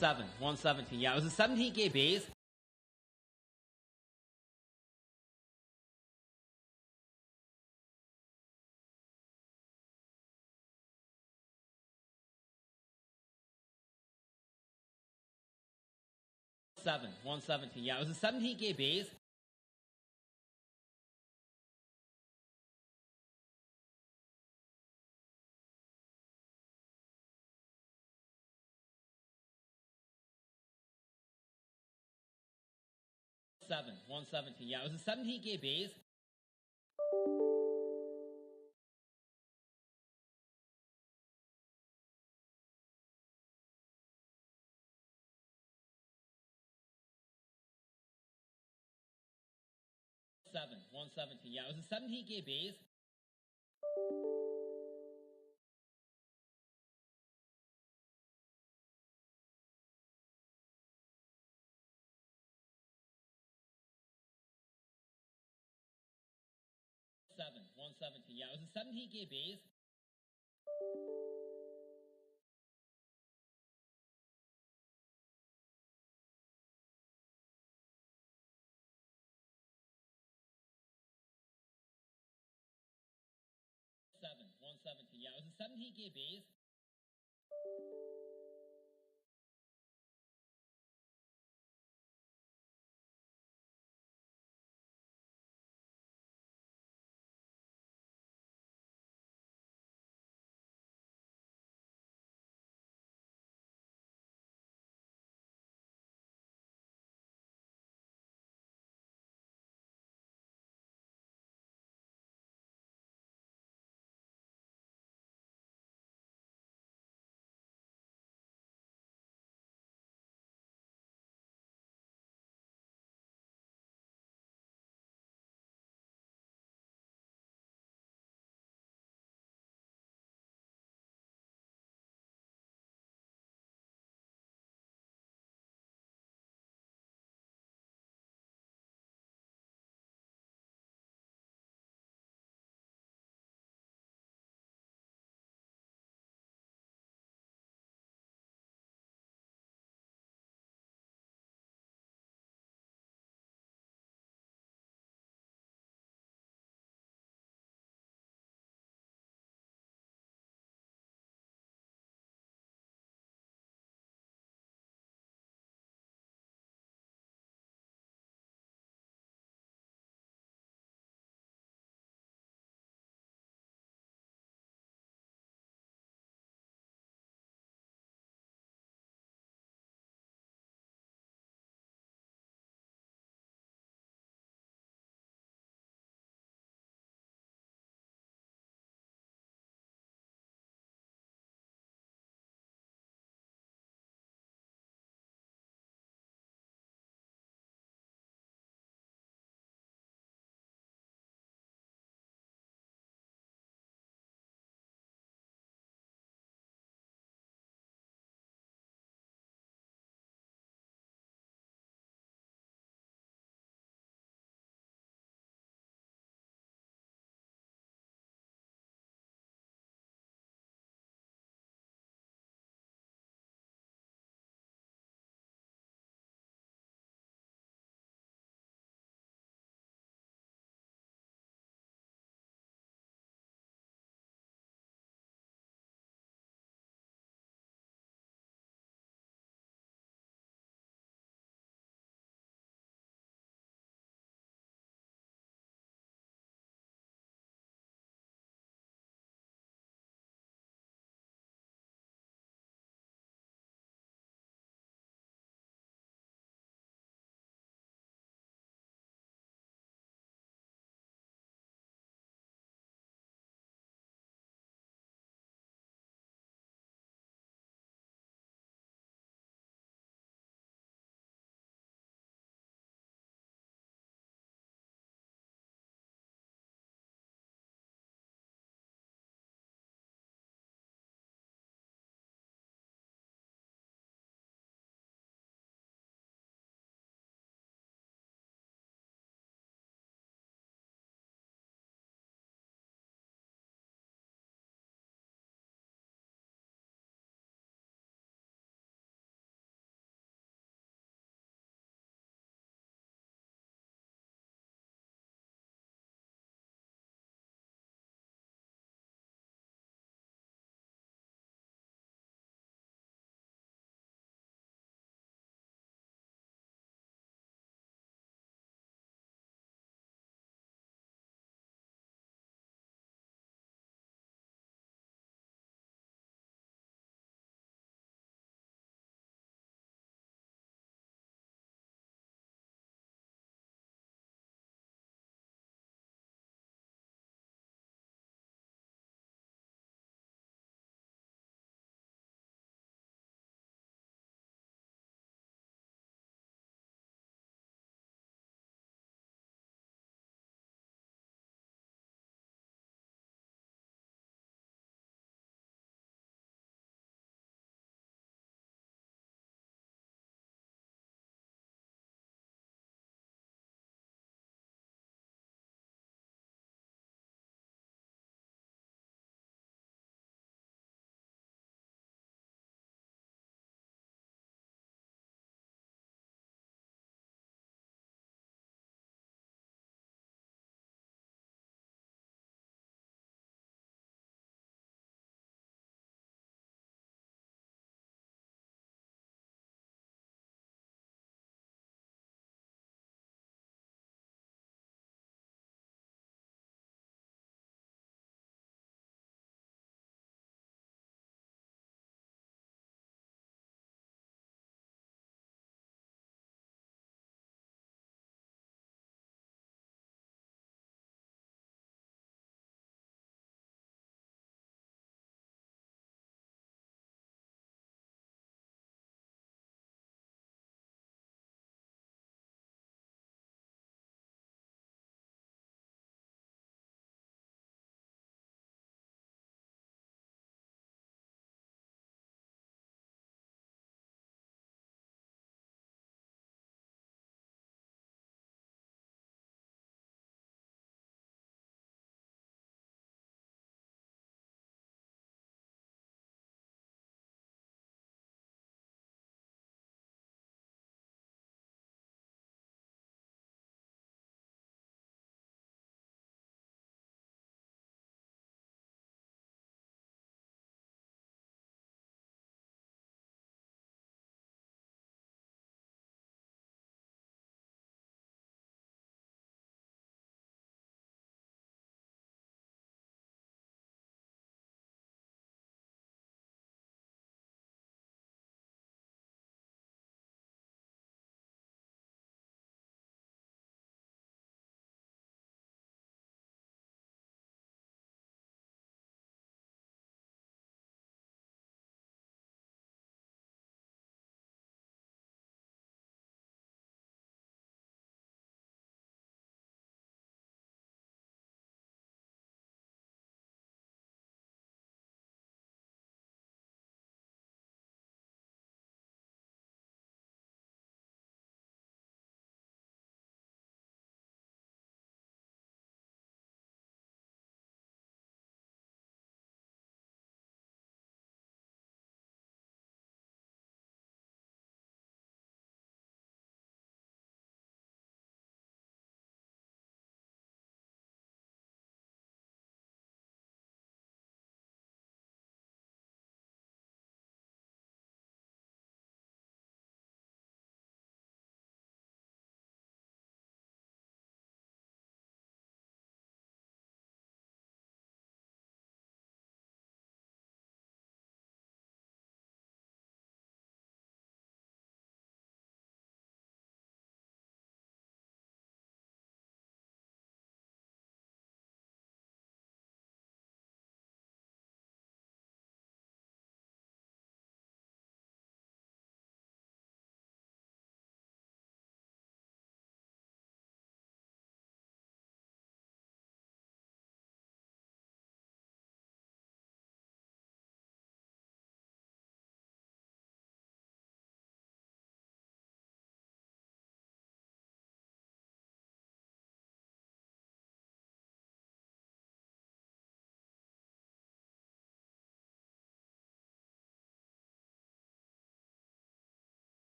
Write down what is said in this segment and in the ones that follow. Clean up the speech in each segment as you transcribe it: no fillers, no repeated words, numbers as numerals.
117. Yeah, it was a 17K base. Seven, 117. Yeah, it was a 17K base. Seven, 117. Yeah, it was a 17K base. Seven, 117. Yeah, it was a 17K base. Seven, 117. Yeah, it was a 17K base. Seven, 117. Yeah, it was a 17K base.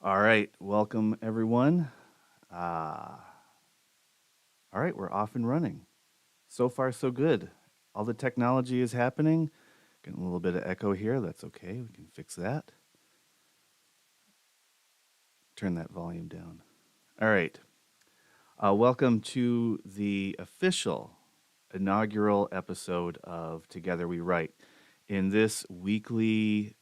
All right, welcome everyone. All right, we're off and running. So far, so good. All the technology is happening. Getting a little bit of echo here. That's okay. We can fix that. Turn that volume down. All right. Welcome to the official inaugural episode of Together We Write. In this weekly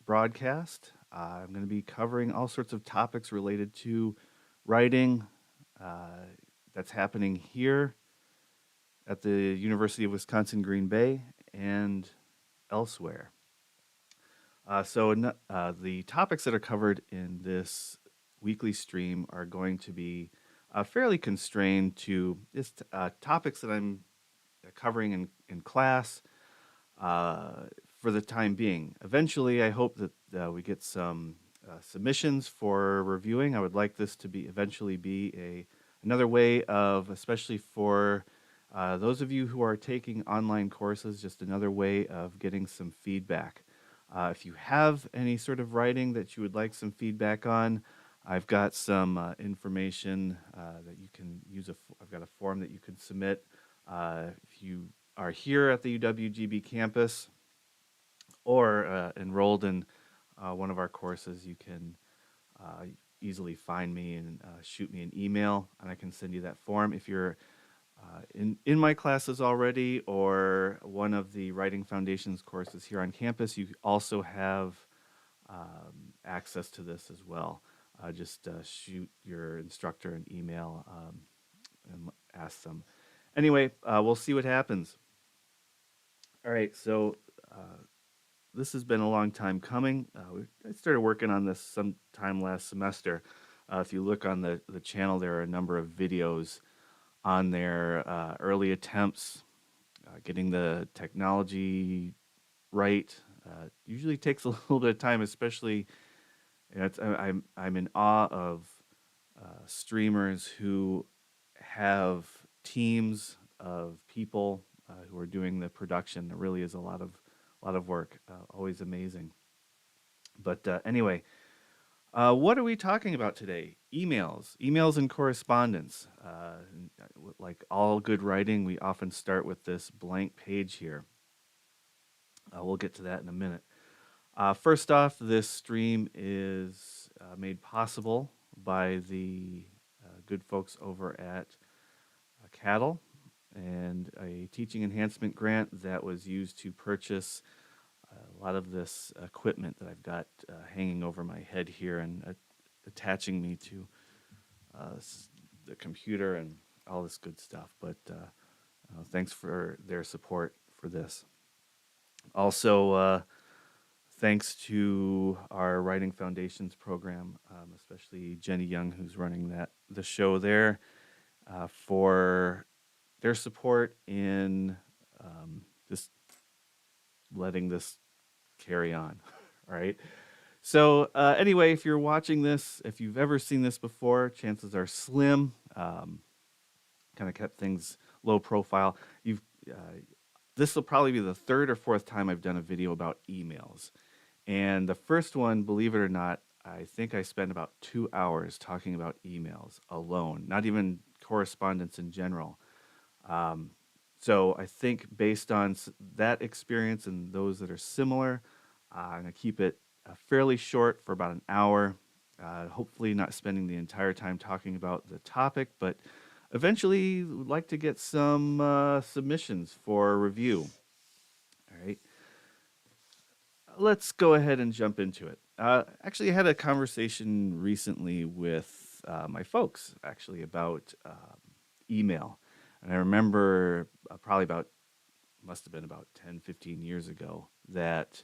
broadcast, I'm going to be covering all sorts of topics related to writing that's happening here at the University of Wisconsin-Green Bay and elsewhere. The topics that are covered in this weekly stream are going to be fairly constrained to topics that I'm covering in class for the time being. Eventually, I hope that we get some submissions for reviewing. I would like this to eventually be another way of, especially for those of you who are taking online courses, just another way of getting some feedback. If you have any sort of writing that you would like some feedback on, I've got some information that you can use. I've got a form that you could submit. If you are here at the UWGB campus or enrolled in one of our courses, you can easily find me and shoot me an email, and I can send you that form. If you're in my classes already or one of the Writing Foundations courses here on campus, you also have access to this as well. Just shoot your instructor an email and ask them. Anyway, we'll see what happens. All right, so this has been a long time coming. I started working on this sometime last semester. If you look on the channel, there are a number of videos on their early attempts, getting the technology right. Usually takes a little bit of time, especially. I'm in awe of streamers who have teams of people who are doing the production. It really is a lot of work. Always amazing. But anyway. What are we talking about today? Emails and correspondence. Like all good writing, we often start with this blank page here. We'll get to that in a minute. First off, this stream is made possible by the good folks over at Cattle and a teaching enhancement grant that was used to purchase a lot of this equipment that I've got hanging over my head here and attaching me to the computer and all this good stuff. But thanks for their support for this. Also, thanks to our Writing Foundations program, especially Jenny Young, who's running the show there, for their support in just letting this carry on. All right. So anyway, if you're watching this, if you've ever seen this before, chances are slim. Kind of kept things low profile. This will probably be the third or fourth time I've done a video about emails. And the first one, believe it or not, I think I spent about 2 hours talking about emails alone, not even correspondence in general. So I think based on that experience and those that are similar, I'm going to keep it fairly short for about an hour, hopefully not spending the entire time talking about the topic, but eventually would like to get some submissions for review. All right. Let's go ahead and jump into it. Actually, I had a conversation recently with my folks, actually, about email. And I remember must have been about 10, 15 years ago, that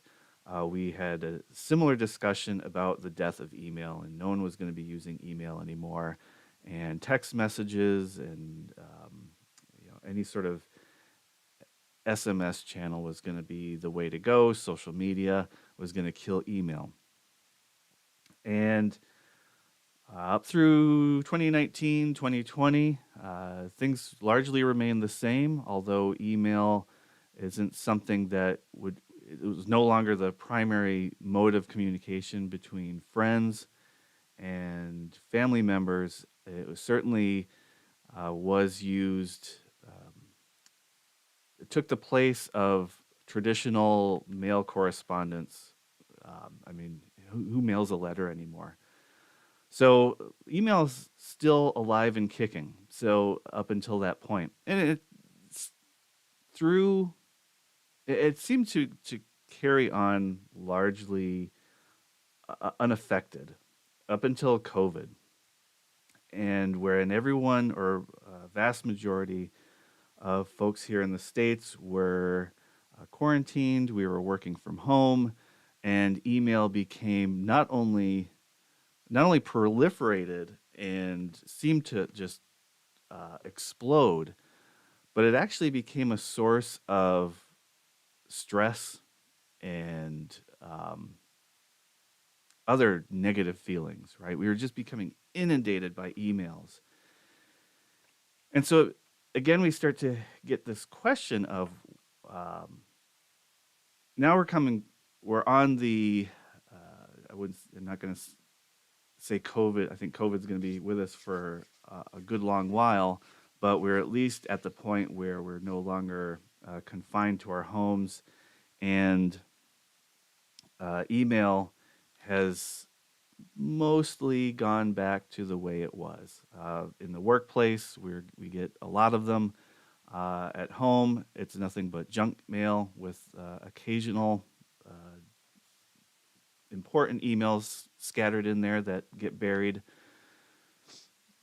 we had a similar discussion about the death of email, and no one was going to be using email anymore. And text messages and any sort of SMS channel was going to be the way to go. Social media was going to kill email. And up through 2019, 2020, things largely remain the same, although email isn't something that it was no longer the primary mode of communication between friends and family members. It was certainly was used. It took the place of traditional mail correspondence. I mean, who mails a letter anymore? So email is still alive and kicking. So up until that point, and it's through, it seemed to carry on largely unaffected up until COVID, and wherein everyone or a vast majority of folks here in the States were quarantined, we were working from home, and email became not only proliferated and seemed to just explode, but it actually became a source of stress and other negative feelings, right? We were just becoming inundated by emails. And so, again, we start to get this question of now we're on the, I'm not going to say COVID. I think COVID's going to be with us for a good long while, but we're at least at the point where we're no longer confined to our homes, and email has mostly gone back to the way it was. In the workplace, we get a lot of them. At home, it's nothing but junk mail with occasional important emails scattered in there that get buried.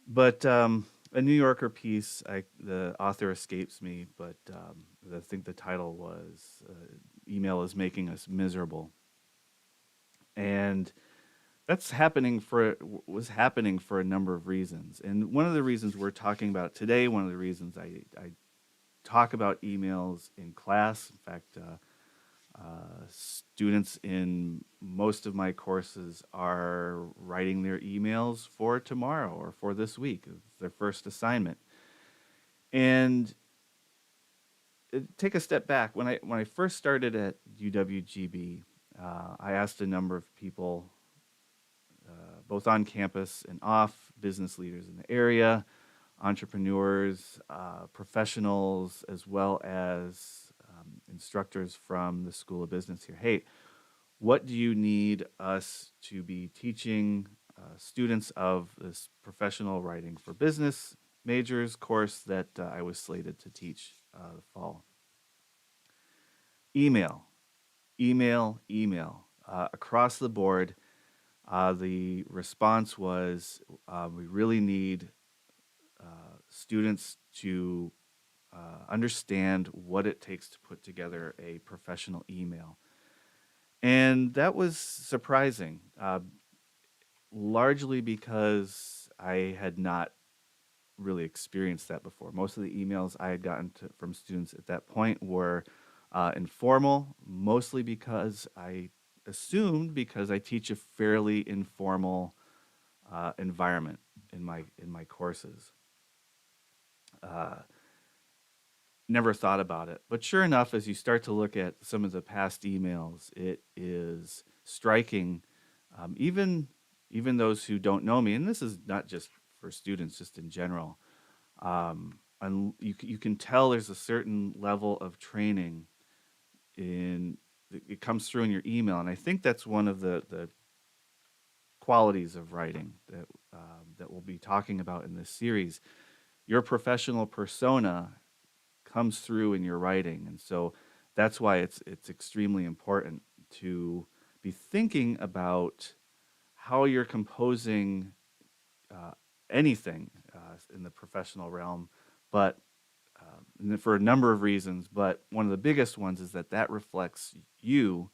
But a New Yorker piece, the author escapes me, but I think the title was "Email is Making Us Miserable," and was happening for a number of reasons. And one of the reasons we're talking about today, one of the reasons I talk about emails in class. In fact, students in most of my courses are writing their emails for tomorrow or for this week. It's their first assignment. And take a step back. When I first started at UWGB, I asked a number of people, both on campus and off, business leaders in the area, entrepreneurs, professionals, as well as instructors from the School of Business here. Hey, what do you need us to be teaching students of this professional writing for business majors course that I was slated to teach the fall? Email. Across the board, the response was we really need students to understand what it takes to put together a professional email. And that was surprising, largely because I had not really experienced that before. Most of the emails I had gotten from students at that point were informal, mostly because I assumed because I teach a fairly informal environment in my courses. Never thought about it. But sure enough, as you start to look at some of the past emails, it is striking. Even those who don't know me, and this is not just for students, just in general, and you can tell there's a certain level of training it comes through in your email, and I think that's one of the qualities of writing that we'll be talking about in this series. Your professional persona comes through in your writing, and so that's why it's extremely important to be thinking about how you're composing anything in the professional realm, but for a number of reasons. But one of the biggest ones is that reflects you,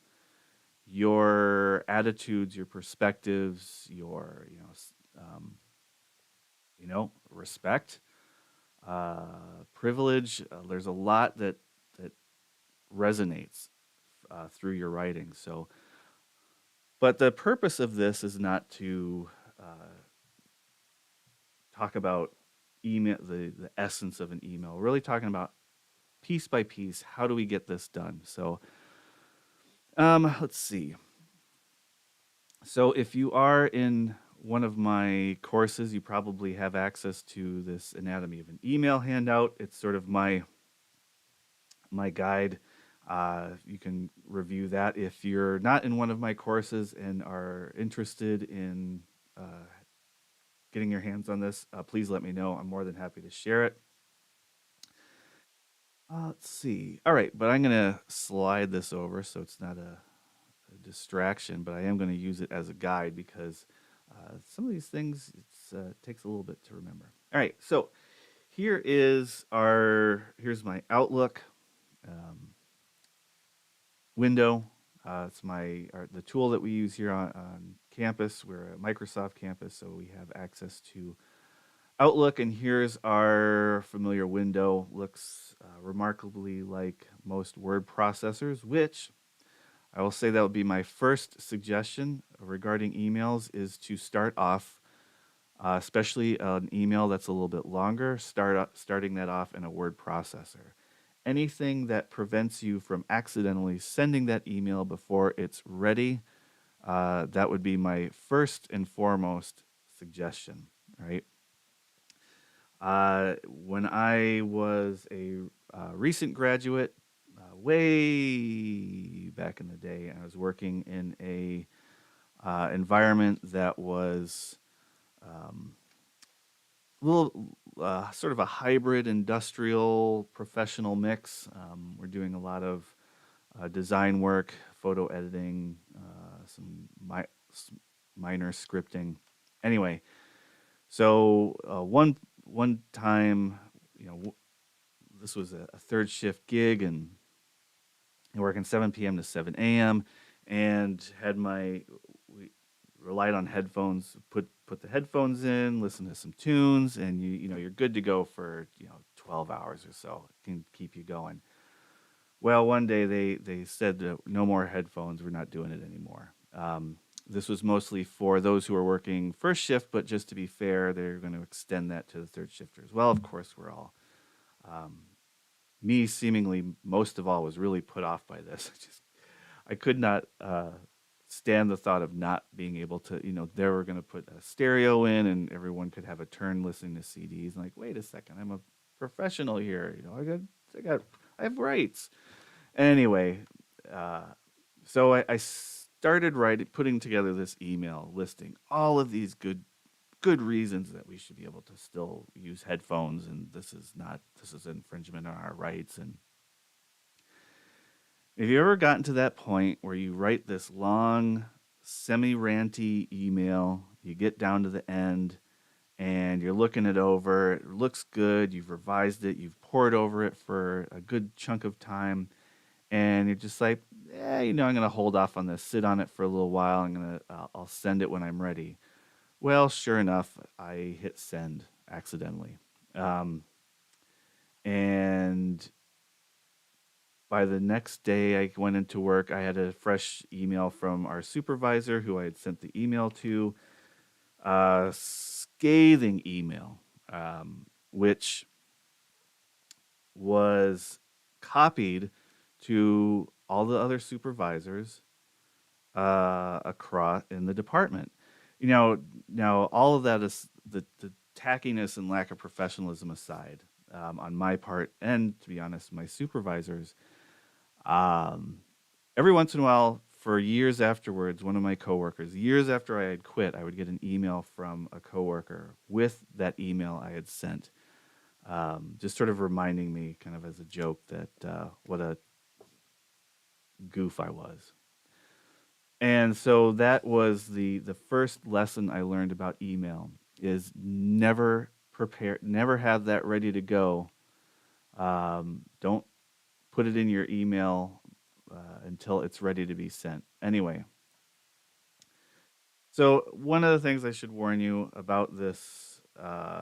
your attitudes, your perspectives, your respect, privilege. There's a lot that resonates through your writing. So, but the purpose of this is not to talk about email, the essence of an email. We're really talking about piece by piece. How do we get this done? So, let's see. So if you are in one of my courses, you probably have access to this Anatomy of an Email handout. It's sort of my guide. You can review that. If you're not in one of my courses and are interested in getting your hands on this, please let me know. I'm more than happy to share it. Let's see. All right, but I'm going to slide this over so it's not a distraction, but I am going to use it as a guide because some of these things it takes a little bit to remember. All right, so here's my Outlook window. It's the tool that we use here on campus. We're a Microsoft campus, so we have access to Outlook, and here's our familiar window. Looks remarkably like most word processors, which I will say that would be my first suggestion regarding emails is to start off, especially an email that's a little bit longer, starting that off in a word processor. Anything that prevents you from accidentally sending that email before it's ready, that would be my first and foremost suggestion, right? When I was a recent graduate, way back in the day, I was working in a environment that was little sort of a hybrid industrial professional mix. We're doing a lot of design work, photo editing, some minor scripting. Anyway, so one time, this was a third shift gig and working 7 p.m. to 7 a.m. and we relied on headphones, put the headphones in, listen to some tunes, and you're good to go for 12 hours or so. It can keep you going. Well, one day they said no more headphones. We're not doing it anymore. This was mostly for those who are working first shift, but just to be fair, they're going to extend that to the third shifters. Well, of course, we're all, me seemingly most of all, was really put off by this. I could not stand the thought of not being able to, they were going to put a stereo in and everyone could have a turn listening to CDs. And like, wait a second, I'm a professional here. I have rights. Anyway, so I started putting together this email listing all of these good reasons that we should be able to still use headphones, and this is infringement on our rights. And have you ever gotten to that point where you write this long, semi-ranty email, you get down to the end, and you're looking it over, it looks good, you've revised it, you've pored over it for a good chunk of time, and you're just like, I'm going to hold off on this, sit on it for a little while, I'll send it when I'm ready. Well, sure enough, I hit send accidentally. And by the next day I went into work, I had a fresh email from our supervisor who I had sent the email to, scathing email, which was copied to all the other supervisors across in the department. Now all of that is the tackiness and lack of professionalism aside, on my part, and to be honest, my supervisors. Every once in a while, for years afterwards, one of my coworkers, years after I had quit, I would get an email from a coworker with that email I had sent, just sort of reminding me, kind of as a joke, that what a goof I was. And so that was the first lesson I learned about email, is never have that ready to go. Don't put it in your email until it's ready to be sent. Anyway, so one of the things I should warn you about this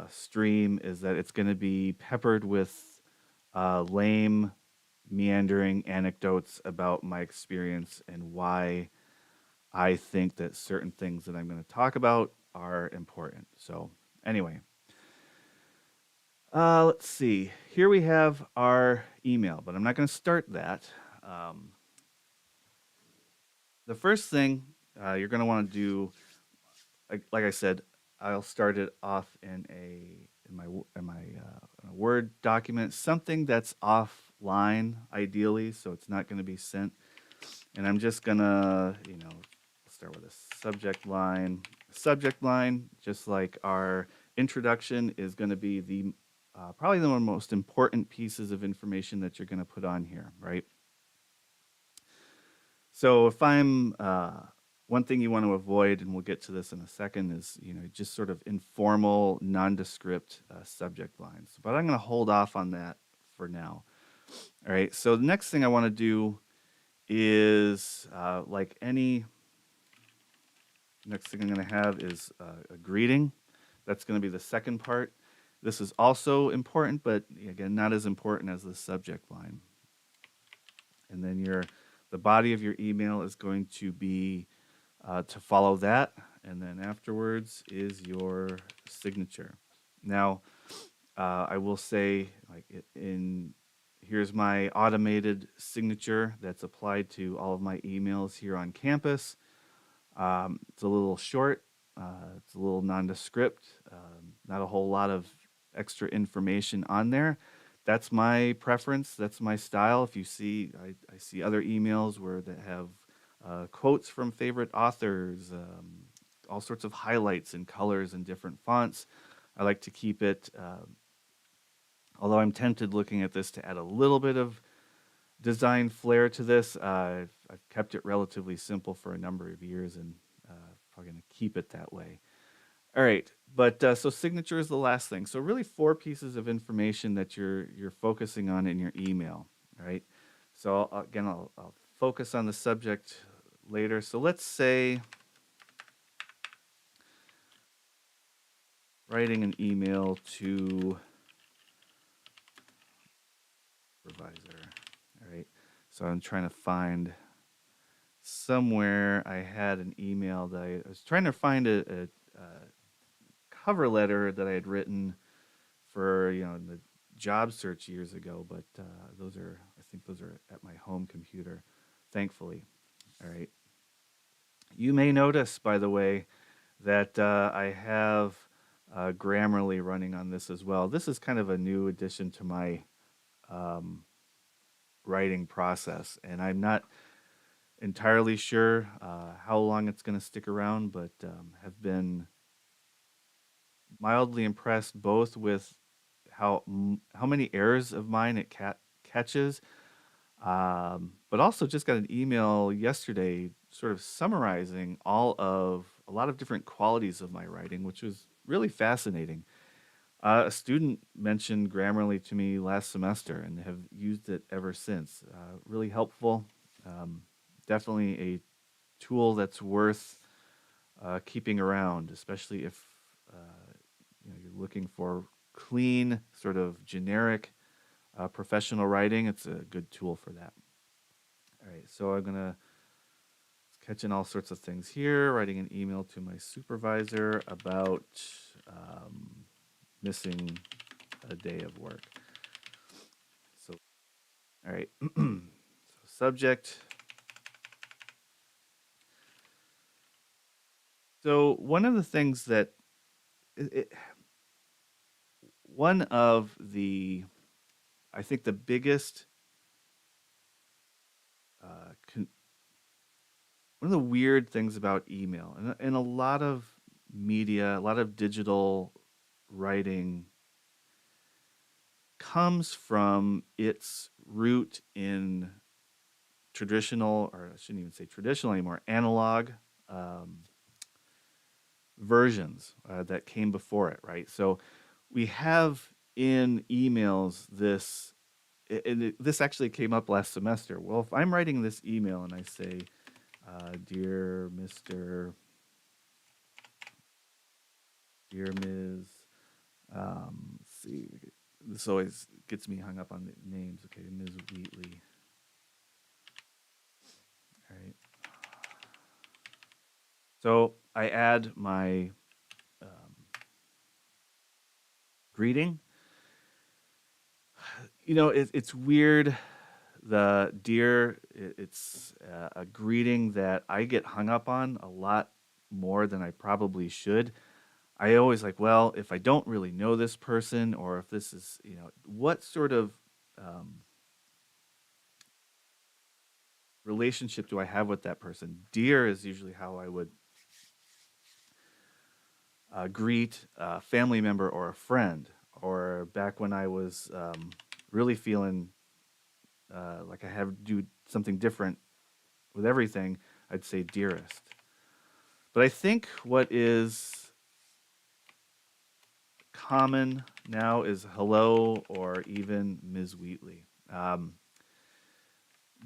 stream is that it's going to be peppered with lame, meandering anecdotes about my experience and why I think that certain things that I'm going to talk about are important. So anyway, let's see. Here we have our email, but I'm not going to start that. The first thing you're going to want to do, like I said, I'll start it off in a Word document, something that's offline ideally, so it's not going to be sent. And I'm just gonna, start with a subject line. Subject line, just like our introduction, is going to be the probably the one most important pieces of information that you're going to put on here, right? So if I'm one thing you want to avoid, and we'll get to this in a second, is just sort of informal, nondescript subject lines. But I'm going to hold off on that for now. All right. So the next thing I want to do is next thing I'm going to have is a greeting. That's going to be the second part. This is also important, but again, not as important as the subject line. And then the body of your email is going to be to follow that, and then afterwards is your signature. Now, I will say, here's my automated signature that's applied to all of my emails here on campus. It's a little short. It's a little nondescript. Not a whole lot of extra information on there. That's my preference. That's my style. If you see, I see other emails that have quotes from favorite authors, all sorts of highlights and colors and different fonts. I like to keep it, although I'm tempted looking at this to add a little bit of design flair to this. I've kept it relatively simple for a number of years, and probably going to keep it that way. All right, but so signature is the last thing. So really 4 pieces of information that you're focusing on in your email. All right. So again, I'll focus on the subject later. So let's say writing an email to supervisor. All right. So I'm trying to find somewhere I had an email that I was trying to find a cover letter that I had written for the job search years ago, but I think those are at my home computer, thankfully. All right. You may notice, by the way, that I have Grammarly running on this as well. This is kind of a new addition to my writing process, and I'm not entirely sure how long it's going to stick around, but have been mildly impressed both with how many errors of mine it catches, but also just got an email yesterday sort of summarizing a lot of different qualities of my writing, which was really fascinating. A student mentioned Grammarly to me last semester and have used it ever since. Really helpful. Definitely a tool that's worth keeping around, especially if you're looking for clean, sort of generic professional writing. It's a good tool for that. All right, so I'm gonna catching all sorts of things here. Writing an email to my supervisor about missing a day of work. So, all right. So subject. So one of the things that I think the biggest, one of the weird things about email and a lot of media, a lot of digital writing comes from its root in traditional, or I shouldn't even say traditional anymore, analog versions that came before it, right? So we have in emails this, and this actually came up last semester. Well, if I'm writing this email and I say, dear Mr. Dear Ms. Let's see, this always gets me hung up on the names. Okay, Ms. Wheatley. All right. So I add my greeting. It's weird. The dear, it's a greeting that I get hung up on a lot more than I probably should. I always like, well, if I don't really know this person, or if this is, what sort of um, relationship do I have with that person? Dear is usually how I would greet a family member or a friend. Or back when I was really feeling like I have to do something different with everything, I'd say dearest. But I think what is common now is hello or even Ms. Wheatley.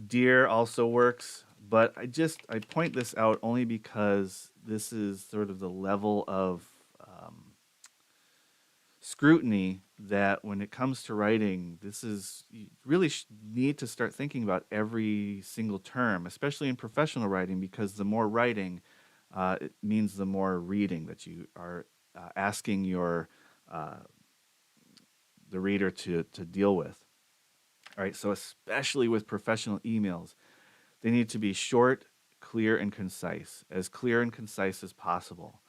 Dear also works, but I point this out only because this is sort of the level of um, scrutiny that when it comes to writing, this is you really need to start thinking about every single term, especially in professional writing, because the more writing, it means the more reading that you are asking your uh, the reader to deal with. All right, so especially with professional emails, they need to be short, clear, and clear and concise as possible.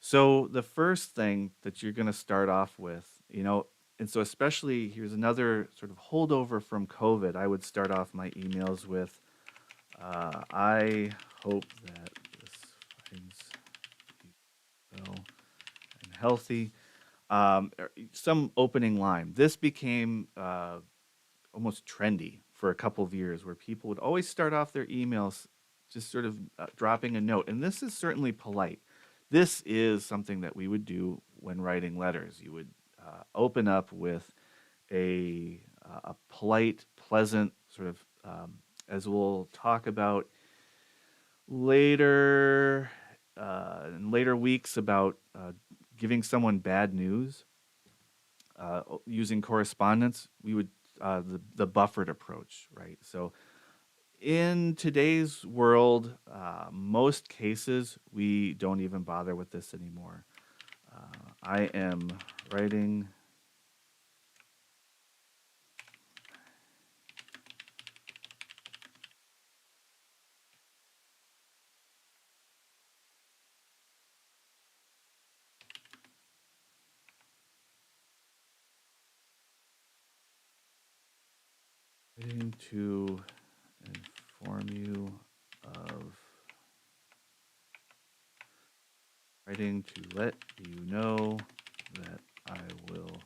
So the first thing that you're going to start off with, and so especially here's another sort of holdover from COVID. I would start off my emails with, I hope that this finds you well and healthy. Some opening line. This became almost trendy for a couple of years, where people would always start off their emails just sort of dropping a note. And this is certainly polite. This is something that we would do when writing letters. You would open up with a polite, pleasant sort of, as we'll talk about later in later weeks, about giving someone bad news using correspondence. We would the buffered approach, right? So in today's world, most cases we don't even bother with this anymore. I am writing to inform you of writing to let you know that I will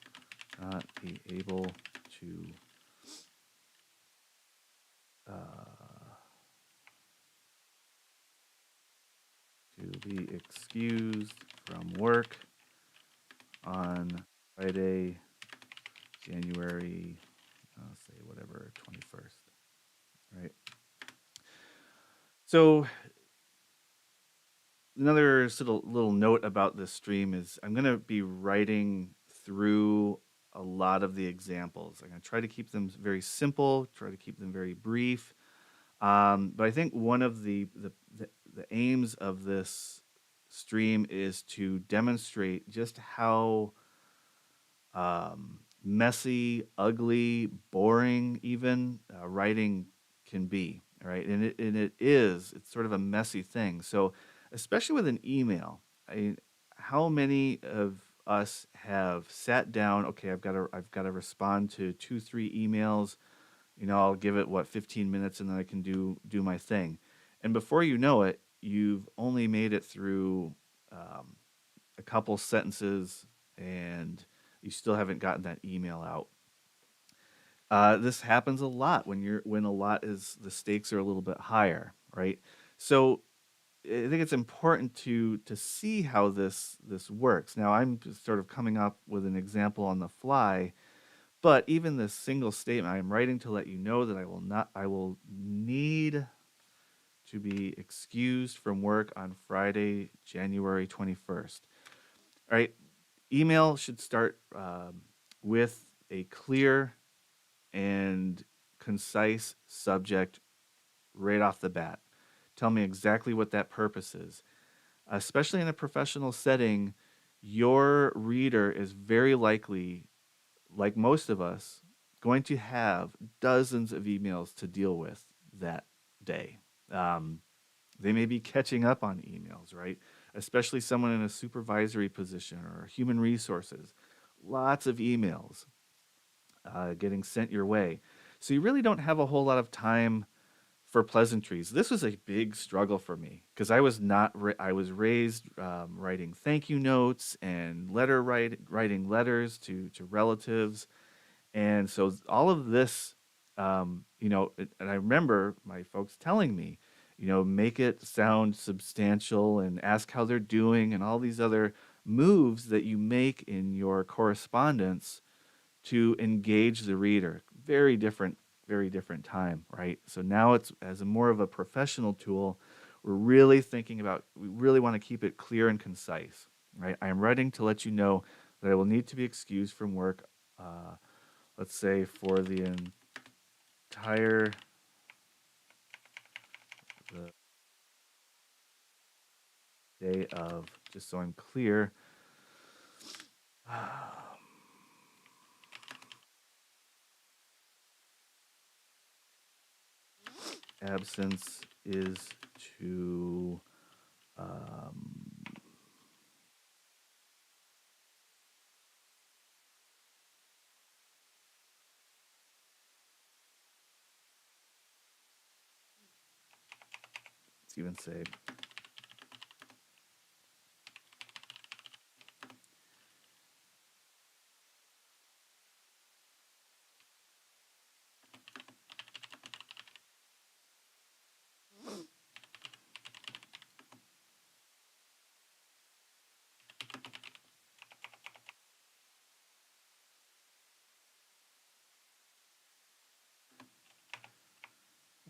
not be able to be excused from work on Friday, January, I'll say whatever, 21st, right? So another sort of little note about this stream is I'm going to be writing through a lot of the examples. I'm going to try to keep them very simple, try to keep them very brief. But I think one of the aims of this stream is to demonstrate just how messy, ugly, boring, even writing can be. Right, and it's sort of a messy thing. So, especially with an email, how many of us have sat down? Okay, I've got to respond to 2-3 emails. I'll give it 15 minutes, and then I can do my thing. And before you know it, you've only made it through a couple sentences, and you still haven't gotten that email out. This happens a lot when a lot is the stakes are a little bit higher, right? So I think it's important to see how this works. Now I'm just sort of coming up with an example on the fly, but even this single statement, I am writing to let you know that I will need to be excused from work on Friday, January 21st. All right, email should start with a clear and concise subject right off the bat. Tell me exactly what that purpose is. Especially in a professional setting, your reader is very likely, like most of us, going to have dozens of emails to deal with that day. They may be catching up on emails, right? especially someone in a supervisory position or human resources. Lots of emails getting sent your way. So you really don't have a whole lot of time for pleasantries. This was a big struggle for me because I was not. I was raised writing thank you notes and writing letters to relatives, and so all of this, and I remember my folks telling me, make it sound substantial and ask how they're doing and all these other moves that you make in your correspondence to engage the reader. Very different time, right? So now it's as a more of a professional tool. We're really thinking about, we really want to keep it clear and concise, right? I am writing to let you know that I will need to be excused from work, let's say for the entire the day of, just so I'm clear. Absence is to let's even say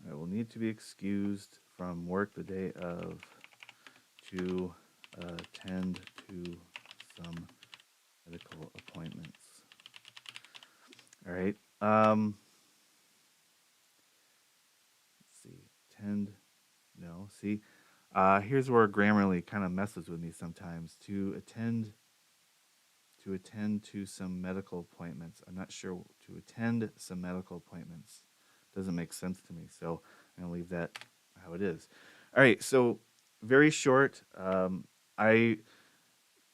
I will need to be excused from work the day of to attend to some medical appointments. All right. Let's see. Attend. No. See. Here's where Grammarly kind of messes with me sometimes. To attend to some medical appointments. I'm not sure. To attend some medical appointments doesn't make sense to me. So I'm gonna leave that how it is. All right. So very short. I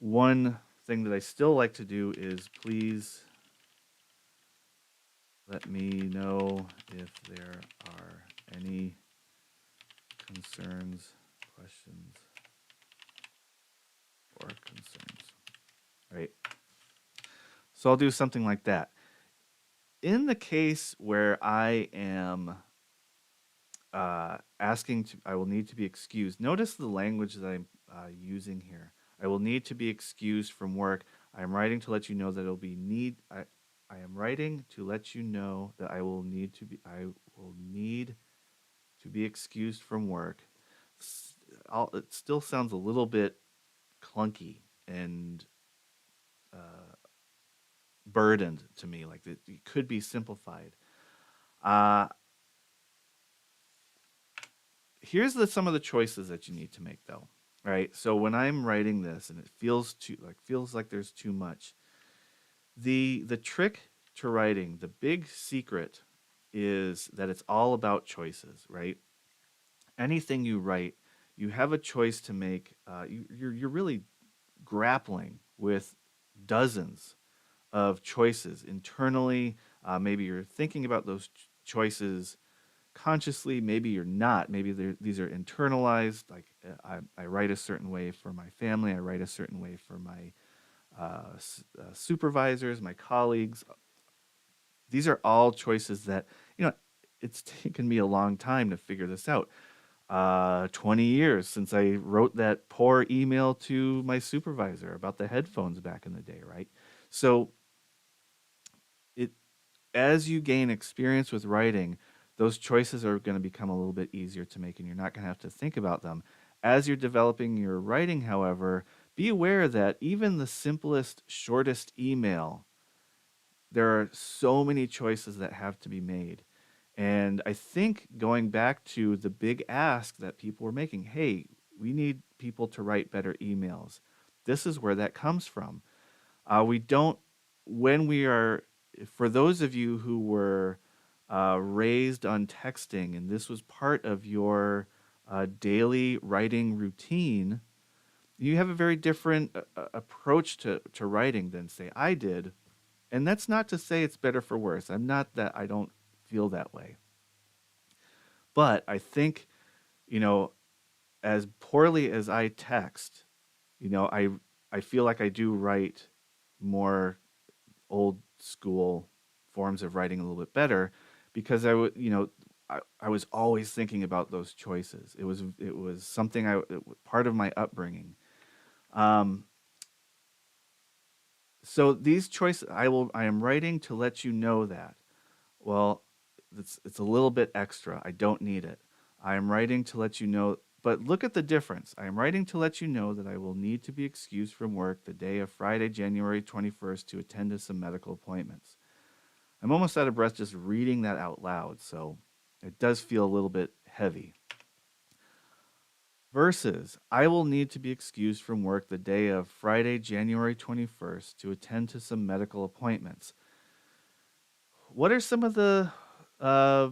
One thing that I still like to do is please let me know if there are any concerns, questions, or concerns. All right. So I'll do something like that. In the case where I am I will need to be excused. Notice the language that I'm using here. I will need to be excused from work. I am writing to let you know that it'll be need. I am writing to let you know that I will need to be. I will need to be excused from work. It still sounds a little bit clunky and burdened to me. Like it could be simplified. Uh, Here's some of the choices that you need to make, though. All right. So when I'm writing this and it feels like there's too much, the trick to writing, the big secret is that it's all about choices, right? Anything you write, you have a choice to make. You're really grappling with dozens of choices internally. Maybe you're thinking about those choices consciously. Maybe you're not. Maybe these are internalized. Like I write a certain way for my family. I write a certain way for my supervisors, my colleagues. These are all choices that, it's taken me a long time to figure this out. 20 years since I wrote that poor email to my supervisor about the headphones back in the day, right? So it as you gain experience with writing, those choices are going to become a little bit easier to make and you're not going to have to think about them. As you're developing your writing, however, be aware that even the simplest, shortest email, there are so many choices that have to be made. And I think going back to the big ask that people were making, hey, we need people to write better emails. This is where that comes from. We don't, when we are, for those of you who were raised on texting and this was part of your daily writing routine, You have a very different approach to writing than, say, I did. And that's not to say it's better for worse. I'm not that I don't feel that way. But I think, you know, as poorly as I text, you know, I feel like I do write more old school forms of writing a little bit better because I was always thinking about those choices. It was something part of my upbringing. Um, so these choices I am writing to let you know that. Well, it's a little bit extra. I don't need it. I am writing to let you know, but look at the difference. I am writing to let you know that I will need to be excused from work the day of Friday, January 21st to attend to some medical appointments. I'm almost out of breath just reading that out loud, so it does feel a little bit heavy. Versus, I will need to be excused from work the day of Friday, January 21st to attend to some medical appointments. What are some of the uh,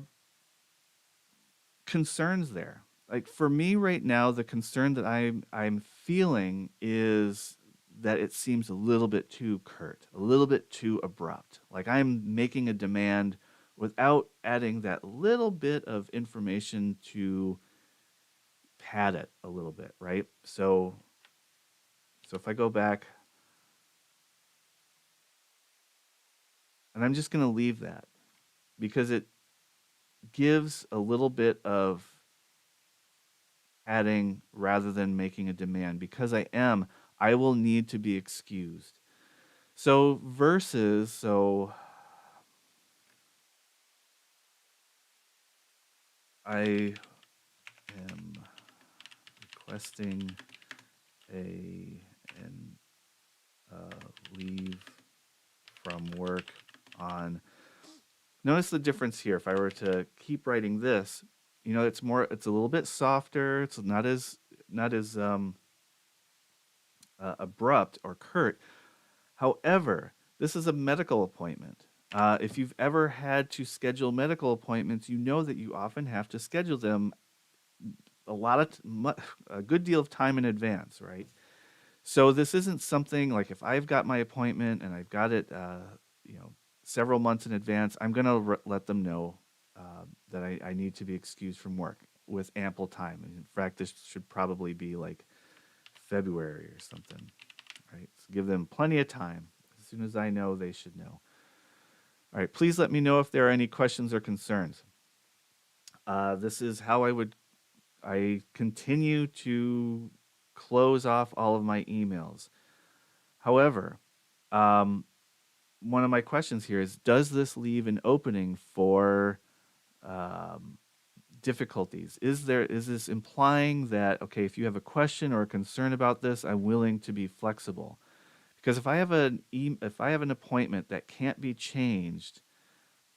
concerns there? Like for me right now, the concern that I'm feeling is that it seems a little bit too curt, a little bit too abrupt. Like I'm making a demand without adding that little bit of information to pad it a little bit, right? So if I go back, and I'm just going to leave that because it gives a little bit of adding rather than making a demand. Because I will need to be excused. So I am requesting an leave from work on. Notice the difference here. If I were to keep writing this, you know, it's a little bit softer. It's not as abrupt or curt. However, this is a medical appointment. If you've ever had to schedule medical appointments, you know that you often have to schedule them a good deal of time in advance, right? So this isn't something like if I've got my appointment and I've got it, several months in advance, I'm going to let them know that I need to be excused from work with ample time. And in fact, this should probably be like February or something, right? So give them plenty of time. As soon as I know, they should know. All right, please let me know if there are any questions or concerns. This is how I continue to close off all of my emails. However, one of my questions here is, does this leave an opening for difficulties? Is this implying that, okay, if you have a question or a concern about this, I'm willing to be flexible? Because if I have an appointment that can't be changed,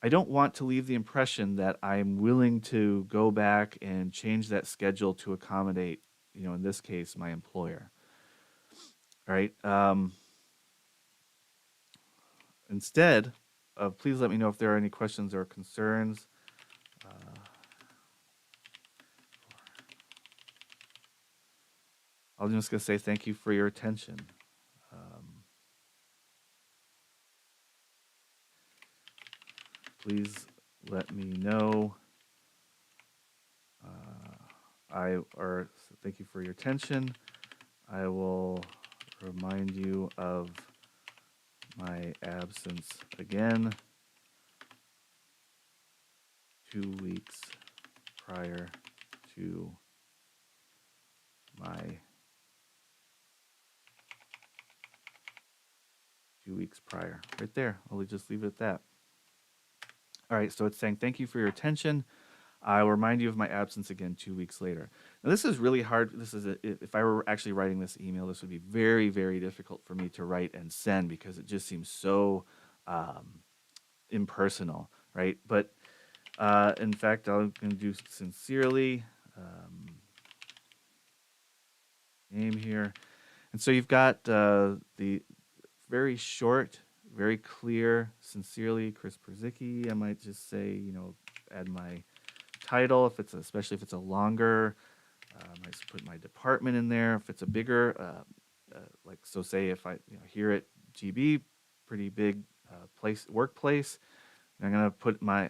I don't want to leave the impression that I'm willing to go back and change that schedule to accommodate, in this case, my employer. All right. Instead, please let me know if there are any questions or concerns. I'm just going to say thank you for your attention. Please let me know. Thank you for your attention. I will remind you of my absence again 2 weeks prior to my 2 weeks prior. Right there. I'll just leave it at that. All right, so it's saying thank you for your attention. I will remind you of my absence again 2 weeks later. Now, this is really hard. If I were actually writing this email, this would be very, very difficult for me to write and send because it just seems so impersonal, right? But in fact, I'm going to do sincerely name here. And so you've got the very short, very clear, sincerely, Chris Perzicki. I might just say, add my title, especially if it's a longer I might put my department in there if it's a bigger, like, so say if I, here at GB, pretty big workplace, I'm gonna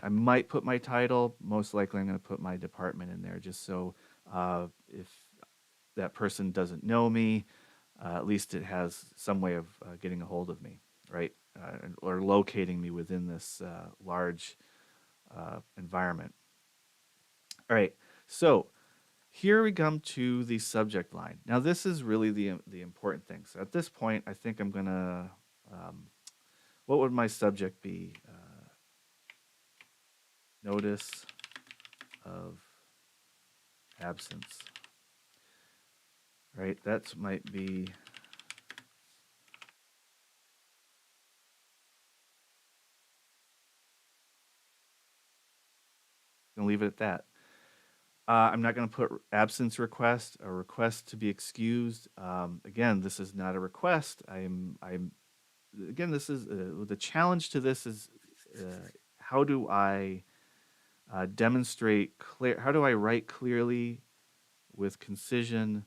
I might put my title. Most likely, I'm gonna put my department in there, just so if that person doesn't know me, at least it has some way of getting a hold of me, right? Or locating me within this large environment. All right, so here we come to the subject line. Now, this is really the important thing. So at this point, I think I'm gonna, what would my subject be? Notice of absence, right? That might be, I'm gonna leave it at that. I'm not going to put absence request or request to be excused. Again, this is not a request. Again, this is the challenge to this is how do I demonstrate clear? How do I write clearly with concision?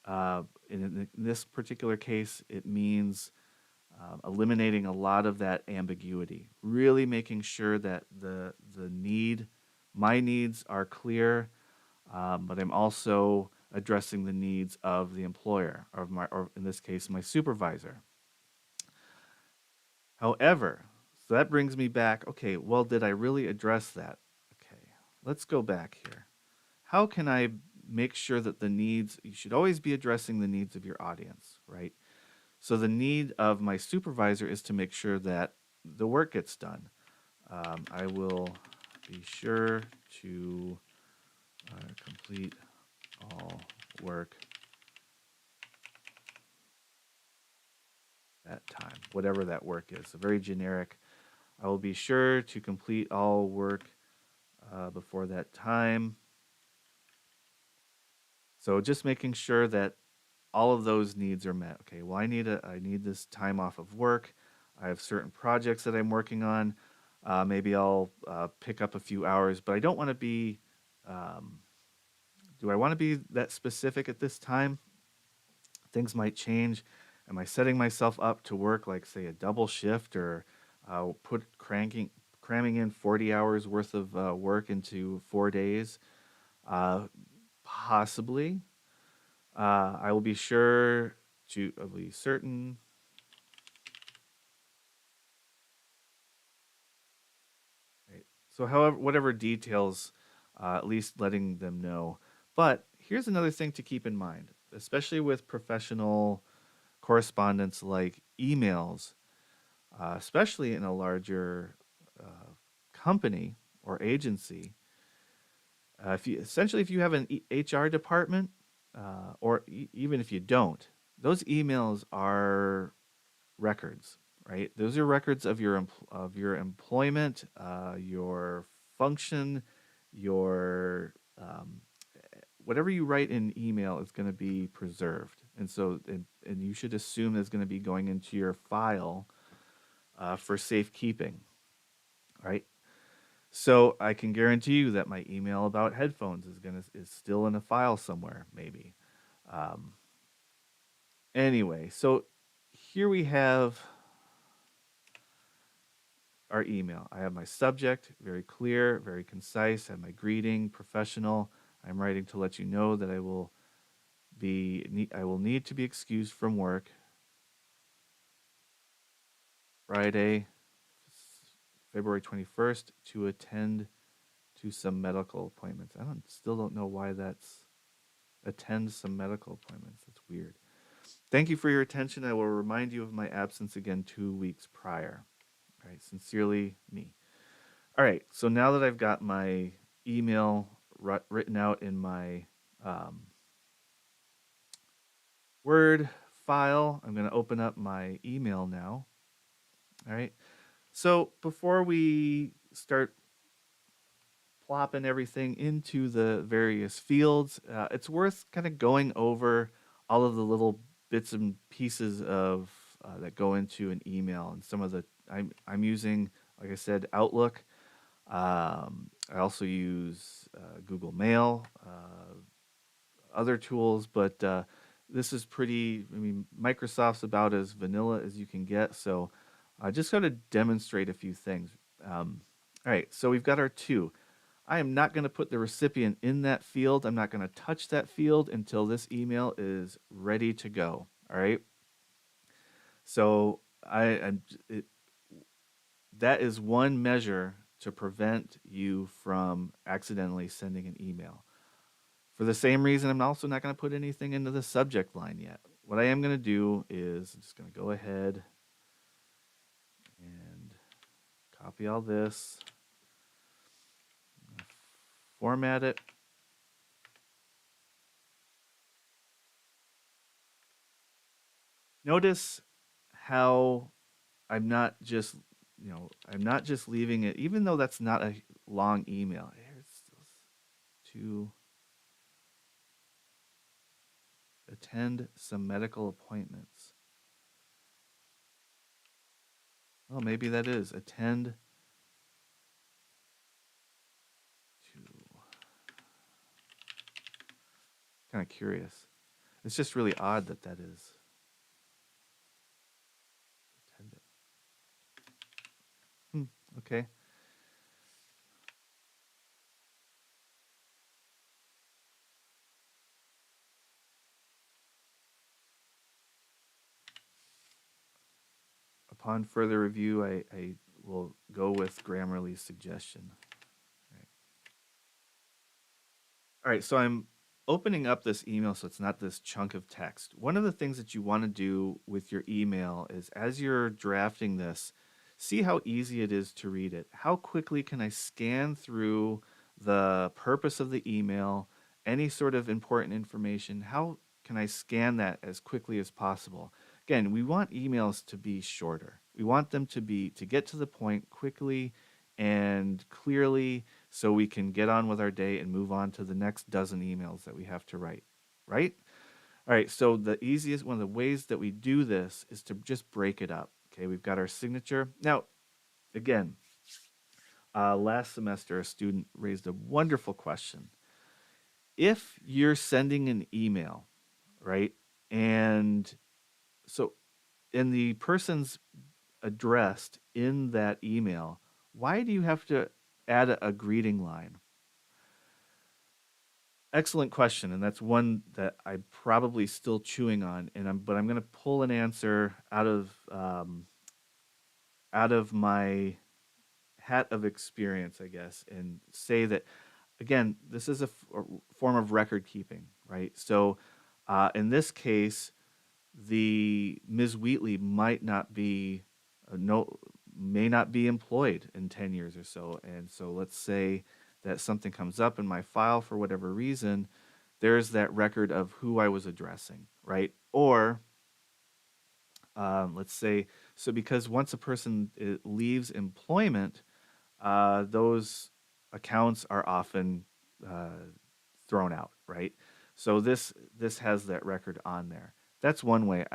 In this particular case, it means eliminating a lot of that ambiguity. Really making sure that my needs are clear, but I'm also addressing the needs of the employer, or in this case, my supervisor. However, so that brings me back. Okay, well, did I really address that? Okay, let's go back here. How can I make sure that you should always be addressing the needs of your audience, right? So the need of my supervisor is to make sure that the work gets done. I will be sure to complete all work that time, whatever that work is. So very generic. I will be sure to complete all work before that time. So just making sure that all of those needs are met. Okay, well, I need this time off of work. I have certain projects that I'm working on. Maybe I'll pick up a few hours, but I don't want to be. Do I want to be that specific at this time? Things might change. Am I setting myself up to work like, say, a double shift, or cramming in 40 hours worth of work into 4 days? Possibly. I will be sure to be certain. Right. So, however, whatever details, at least letting them know. But here's another thing to keep in mind, especially with professional correspondence like emails, especially in a larger company or agency. If you have an HR department, or even if you don't, those emails are records, right? Those are records of your employment, your function, your whatever you write in email is going to be preserved, and so and you should assume it's going to be going into your file for safekeeping, right? So I can guarantee you that my email about headphones is still in a file somewhere, maybe. Um, anyway, so here we have our email. I have my subject, very clear, very concise. I have my greeting, professional. I'm writing to let you know that I will need to be excused from work Friday, February 21st, to attend to some medical appointments. Still don't know why that's attend some medical appointments. That's weird. Thank you for your attention. I will remind you of my absence again 2 weeks prior. All right, sincerely, me. All right, so now that I've got my email written out in my Word file, I'm going to open up my email now. All right, so before we start plopping everything into the various fields, it's worth kind of going over all of the little bits and pieces of that go into an email, and some of the I'm using, like I said, Outlook. I also use Google Mail. other tools, but this is pretty, I mean, Microsoft's about as vanilla as you can get. So I just got to demonstrate a few things. All right, so we've got our two. I am not going to put the recipient in that field. I'm not going to touch that field until this email is ready to go. All right. So that is one measure to prevent you from accidentally sending an email. For the same reason, I'm also not going to put anything into the subject line yet. What I am going to do is I'm just going to go ahead and copy all this, format it. Notice how I'm not just, I'm not just leaving it, even though that's not a long email. Here's to attend some medical appointments. Oh, maybe that is attend to. Kind of curious. It's just really odd that that is. Attend it. Okay. Upon further review, I will go with Grammarly's suggestion. All right, so I'm opening up this email so it's not this chunk of text. One of the things that you want to do with your email is as you're drafting this, see how easy it is to read it. How quickly can I scan through the purpose of the email, any sort of important information? How can I scan that as quickly as possible? Again, we want emails to be shorter. We want them to get to the point quickly and clearly so we can get on with our day and move on to the next dozen emails that we have to write, right? All right, so one of the ways that we do this is to just break it up. Okay, we've got our signature. Now, again, last semester, a student raised a wonderful question. If you're sending an email, right, and so in the person's addressed in that email, why do you have to add a greeting line? Excellent question, and that's one that I'm probably still chewing on, but I'm going to pull an answer out of my hat of experience, I guess, and say that again, this is a form of record keeping, right? So, in this case, the Ms. Wheatley might not be may not be employed in 10 years or so, and so let's say that something comes up in my file for whatever reason, there's that record of who I was addressing, right? Or let's say, so because once a person leaves employment, those accounts are often thrown out, right? So this has that record on there. That's one way.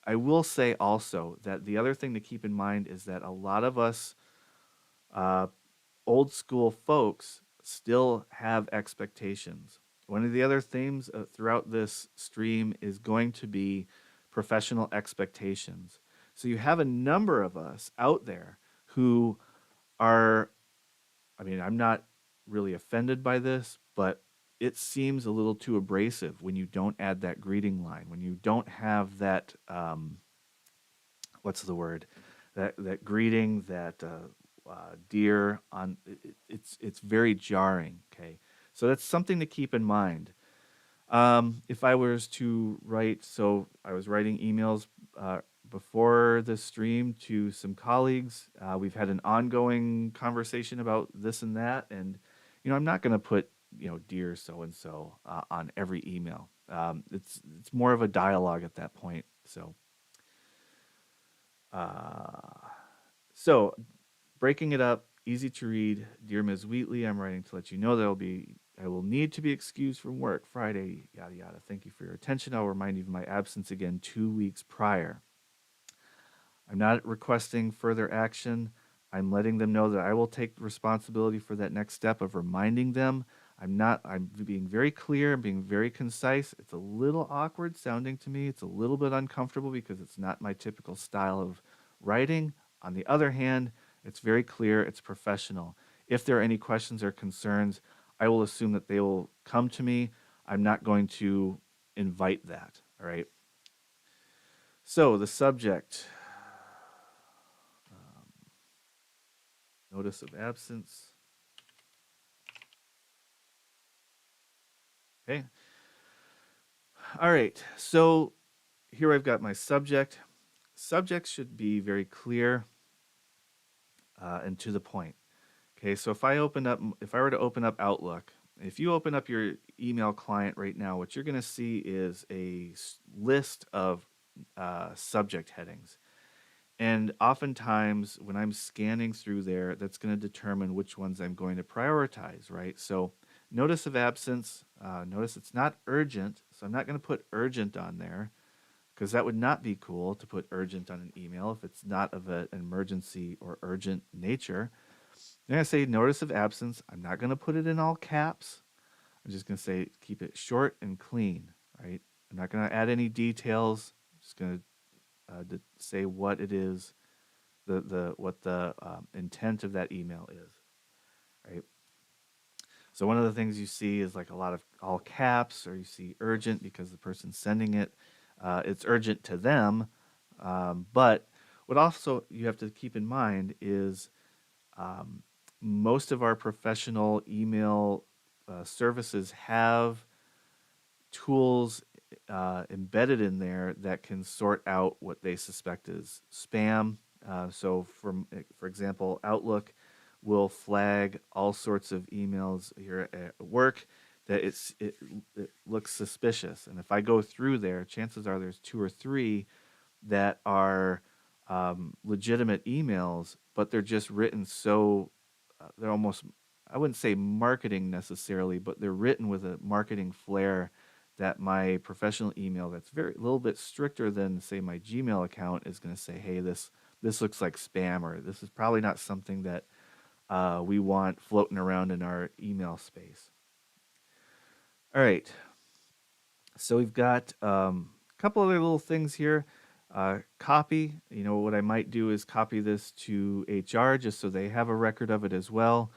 I will say also that the other thing to keep in mind is that a lot of us old school folks still have expectations. One of the other themes throughout this stream is going to be professional expectations. So you have a number of us out there who are, I mean, I'm not really offended by this, but it seems a little too abrasive when you don't add that greeting line, when you don't have that, what's the word, that greeting, that dear on it's very jarring. Okay, so that's something to keep in mind. If I was to write, so I was writing emails before the stream to some colleagues. We've had an ongoing conversation about this and that, and I'm not going to put dear so and so on every email. It's more of a dialogue at that point. So breaking it up, easy to read. Dear Ms. Wheatley, I'm writing to let you know that I will need to be excused from work Friday, yada yada. Thank you for your attention. I'll remind you of my absence again 2 weeks prior. I'm not requesting further action. I'm letting them know that I will take responsibility for that next step of reminding them. I'm being very clear, I'm being very concise. It's a little awkward sounding to me. It's a little bit uncomfortable because it's not my typical style of writing. On the other hand, it's very clear, it's professional. If there are any questions or concerns, I will assume that they will come to me. I'm not going to invite that, all right? So the subject, notice of absence. Okay. All right. So here I've got my subject. Subject should be very clear and to the point. Okay. So if I were to open up Outlook, if you open up your email client right now, what you're going to see is a list of subject headings. And oftentimes, when I'm scanning through there, that's going to determine which ones I'm going to prioritize, right? So, notice of absence, notice it's not urgent, so I'm not going to put urgent on there because that would not be cool to put urgent on an email if it's not of an emergency or urgent nature. I'm going to say notice of absence. I'm not going to put it in all caps. I'm just going to say keep it short and clean, right? I'm not going to add any details. I'm just going to say what it is, what the intent of that email is, right? So one of the things you see is like a lot of all caps, or you see urgent because the person sending it, it's urgent to them. But what also you have to keep in mind is most of our professional email services have tools embedded in there that can sort out what they suspect is spam. So, for example, Outlook will flag all sorts of emails here at work that it looks suspicious. And if I go through there, chances are there's 2 or 3 that are legitimate emails, but they're just written so they're almost, I wouldn't say marketing necessarily, but they're written with a marketing flair that my professional email that's a little bit stricter than, say, my Gmail account is going to say, hey, this looks like spam, or this is probably not something that we want floating around in our email space. All right. So we've got a couple other little things here. Copy, what I might do is copy this to HR just so they have a record of it as well.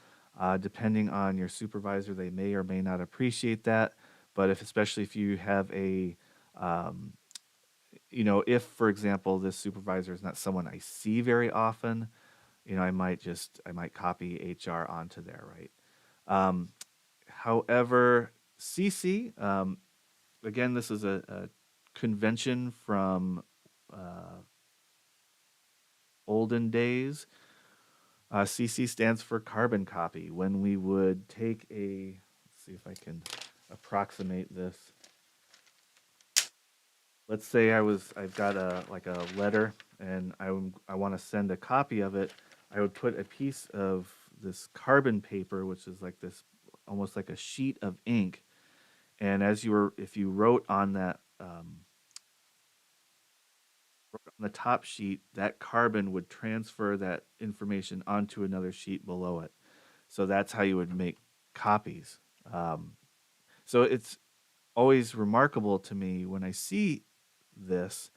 Depending on your supervisor, they may or may not appreciate that. But especially if you have if, for example, this supervisor is not someone I see very often, I might copy HR onto there, right? However, CC, again, this is a convention from olden days. CC stands for carbon copy. When we would take let's see if I can approximate this. Let's say I've got a letter and I want to send a copy of it. I would put a piece of this carbon paper, which is like this, almost like a sheet of ink. And if you wrote on that, on the top sheet, that carbon would transfer that information onto another sheet below it. So that's how you would make copies. So it's always remarkable to me when I see this,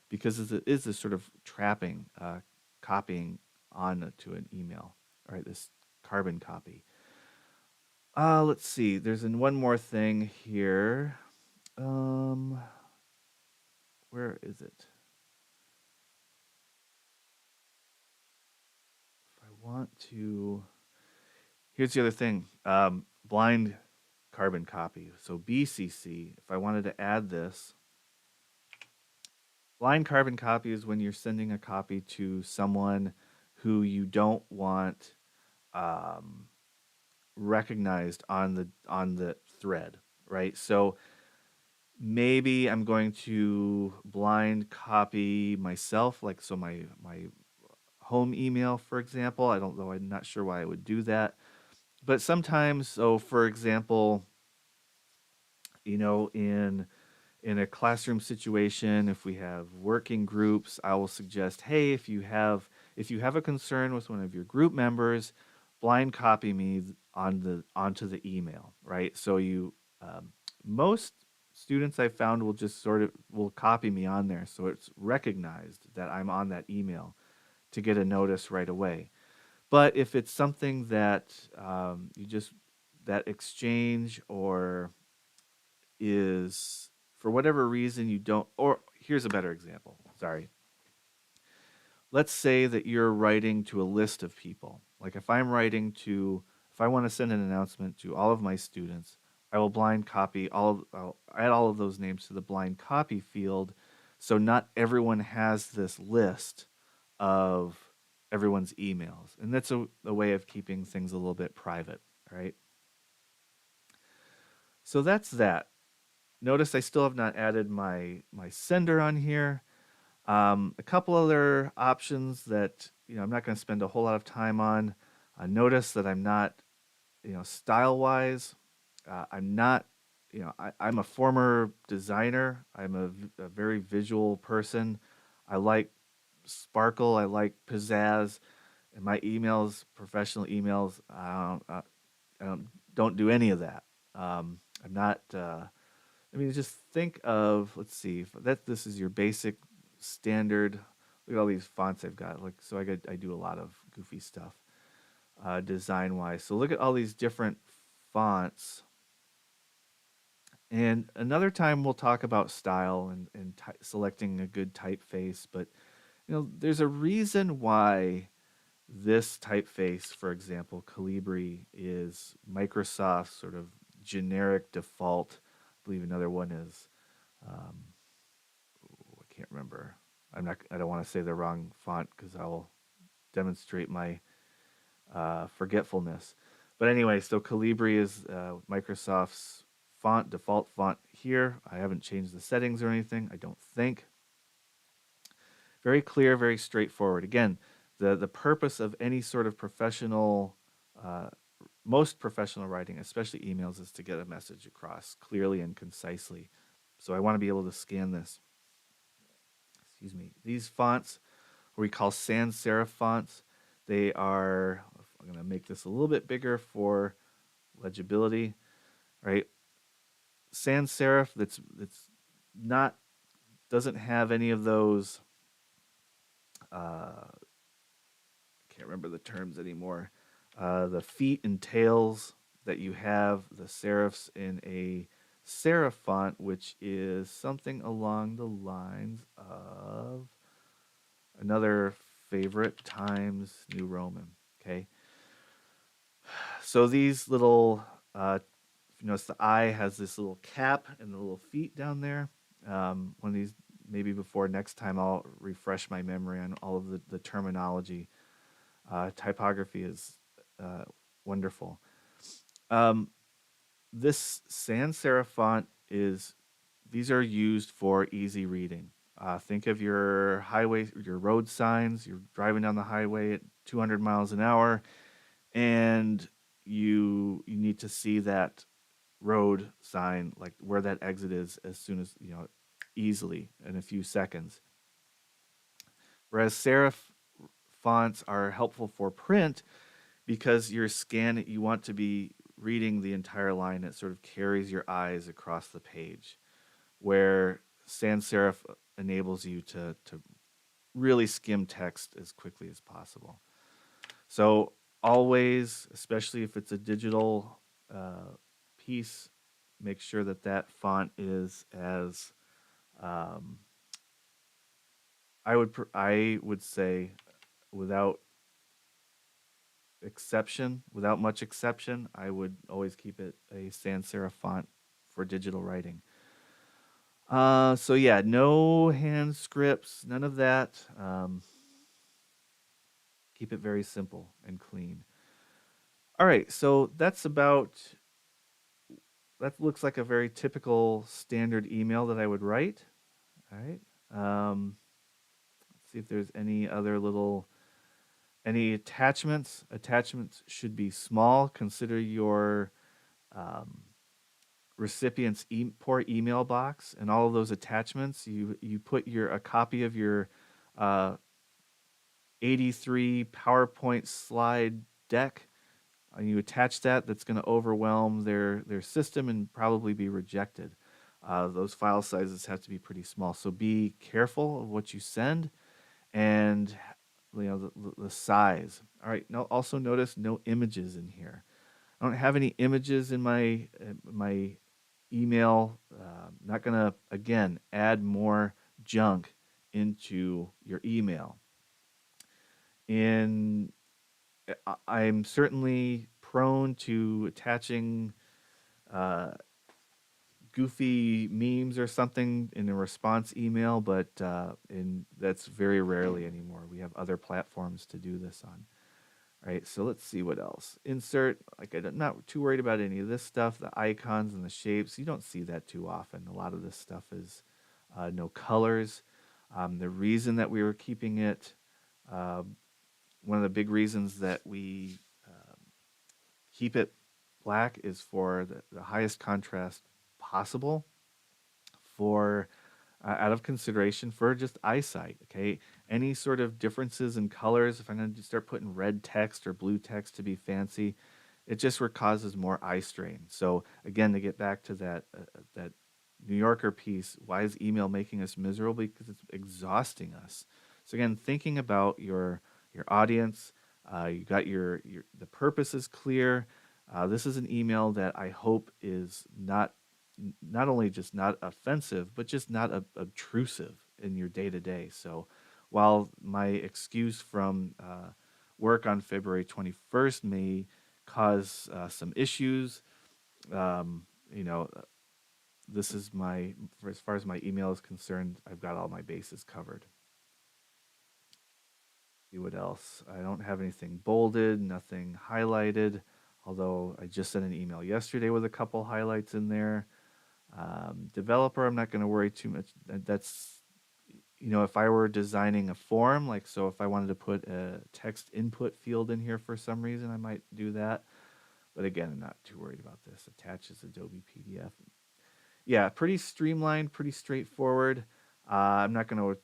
because it is this sort of trapping, copying onto an email. All right, this carbon copy. Let's see. There's one more thing here. Where is it? If I want to, here's the other thing. Blind carbon copy. So BCC, if I wanted to add this, blind carbon copy is when you're sending a copy to someone who you don't want recognized on the thread, right? So maybe I'm going to blind copy myself, like so my home email, for example. I'm not sure why I would do that. But sometimes, so for example, in a classroom situation, if we have working groups, I will suggest, hey, if you have a concern with one of your group members, blind copy me onto the email, right? So most students I found will just will copy me on there, so it's recognized that I'm on that email to get a notice right away. But if it's something that that exchange or is for whatever reason you don't, or here's a better example. Sorry. Let's say that you're writing to a list of people. Like if I want to send an announcement to all of my students, I will I'll add all of those names to the blind copy field. So not everyone has this list of everyone's emails. And that's a way of keeping things a little bit private, right? So that's that. Notice I still have not added my sender on here. A couple other options that I'm not going to spend a whole lot of time on. Notice that I'm not, style wise, I'm not, I'm a former designer. I'm a very visual person. I like sparkle. I like pizzazz. And my emails, professional emails, I don't do any of that. I'm not. Just think of. Let's see. If this is your basic standard. Look at all these fonts I've got. I do a lot of goofy stuff, design wise. So look at all these different fonts. And another time we'll talk about style and selecting a good typeface. But there's a reason why this typeface, for example, Calibri, is Microsoft's sort of generic default. I believe another one is, I can't remember. I don't want to say the wrong font because I'll demonstrate my forgetfulness. But anyway, so Calibri is Microsoft's default font here. I haven't changed the settings or anything, I don't think. Very clear, very straightforward. Again, the purpose of any sort of professional, most professional writing, especially emails, is to get a message across clearly and concisely. So I want to be able to scan this. Excuse me. These fonts, what we call sans serif fonts, they are, I'm going to make this a little bit bigger for legibility, right? Sans serif doesn't have any of those, I can't remember the terms anymore. The feet and tails that you have, the serifs in a serif font, which is something along the lines of another favorite, Times New Roman. Okay. So these little, if you notice, the eye has this little cap and the little feet down there. One of these, maybe before next time, I'll refresh my memory on all of the terminology. Typography is wonderful. This sans serif font these are used for easy reading. Think of your highway, your road signs. You're driving down the highway at 200 miles an hour, and you need to see that road sign, like where that exit is, as soon as easily in a few seconds. Whereas serif fonts are helpful for print because you want to be reading the entire line. It sort of carries your eyes across the page, where sans serif enables you to really skim text as quickly as possible. So always, especially if it's a digital piece, make sure that font is as I would say, without much exception, I would always keep it a sans serif font for digital writing. So yeah, no hand scripts, none of that. Keep it very simple and clean. All right, so that looks like a very typical standard email that I would write. All right. Let's see if there's any attachments. Attachments should be small. Consider your recipient's poor email box and all of those attachments. You put a copy of your 83 PowerPoint slide deck you attach that, that's going to overwhelm their system and probably be rejected. Those file sizes have to be pretty small, so be careful of what you send, and the size. All right. Now also notice no images in here. I don't have any images in my email. Not gonna again add more junk into your email. And I'm certainly prone to attaching goofy memes or something in a response email, but that's very rarely anymore. We have other platforms to do this on. All right, so let's see what else. Insert, like I'm not too worried about any of this stuff, the icons and the shapes. You don't see that too often. A lot of this stuff is no colors. The reason that we were keeping it, one of the big reasons that we keep it black is for the highest contrast possible, for out of consideration for just eyesight. Okay, any sort of differences in colors, if I'm going to start putting red text or blue text to be fancy, it just causes more eye strain. So again, to get back to that New Yorker piece, why is email making us miserable? Because it's exhausting us. So again, thinking about your audience, you got the purpose is clear. This is an email that I hope is not only just not offensive, but just not obtrusive in your day to day. So while my excuse from work on February 21st may cause some issues, you know, this is as far as my email is concerned, I've got all my bases covered. See what else? I don't have anything bolded, nothing highlighted, although I just sent an email yesterday with a couple highlights in there. Developer, I'm not going to worry too much. That's, if I were designing a form, like, so if I wanted to put a text input field in here for some reason, I might do that. But again, I'm not too worried about this. Attaches Adobe PDF. Yeah, pretty streamlined, pretty straightforward. I'm not going to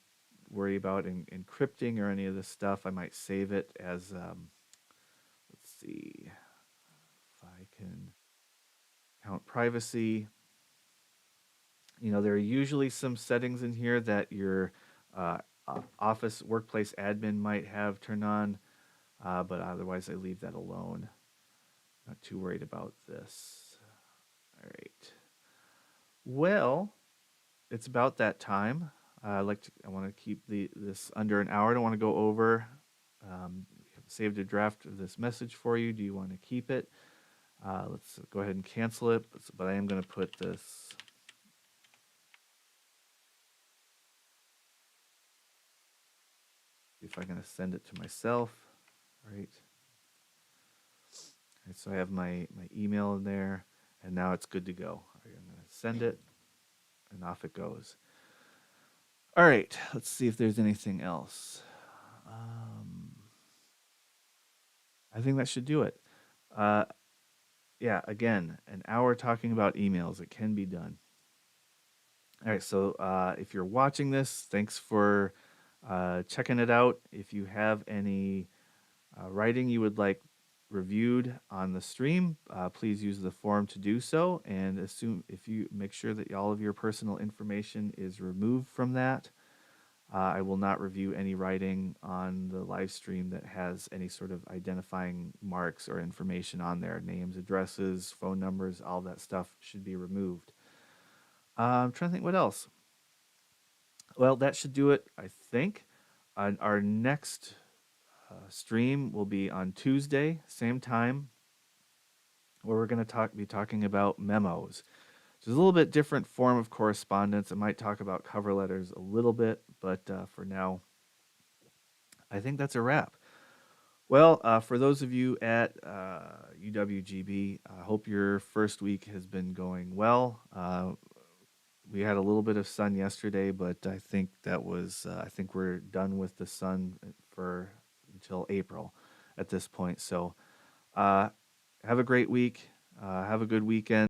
worry about encrypting or any of this stuff. I might save it as, let's see if I can count privacy. There are usually some settings in here that your office workplace admin might have turned on, but otherwise I leave that alone. Not too worried about this. All right. Well, it's about that time. I want to keep this under an hour. I don't want to go over. Saved a draft of this message for you. Do you want to keep it? Let's go ahead and cancel it. But I am going to put this. If I'm going to send it to myself, right? All right, so I have my email in there, and now it's good to go. I'm going to send it, and off it goes. All right, let's see if there's anything else. I think that should do it. Yeah, again, an hour talking about emails. It can be done. All right, so if you're watching this, thanks for checking it out. If you have any writing you would like reviewed on the stream, please use the form to do so. And if you make sure that all of your personal information is removed from that, I will not review any writing on the live stream that has any sort of identifying marks or information on there. Names, addresses, phone numbers, all that stuff should be removed. I'm trying to think what else. Well, that should do it, I think. Our next stream will be on Tuesday, same time, where we're going to be talking about memos. Which is a little bit different form of correspondence. I might talk about cover letters a little bit, but for now, I think that's a wrap. Well, for those of you at UWGB, I hope your first week has been going well. We had a little bit of sun yesterday, but I think I think we're done with the sun until April at this point. So have a great week. Have a good weekend.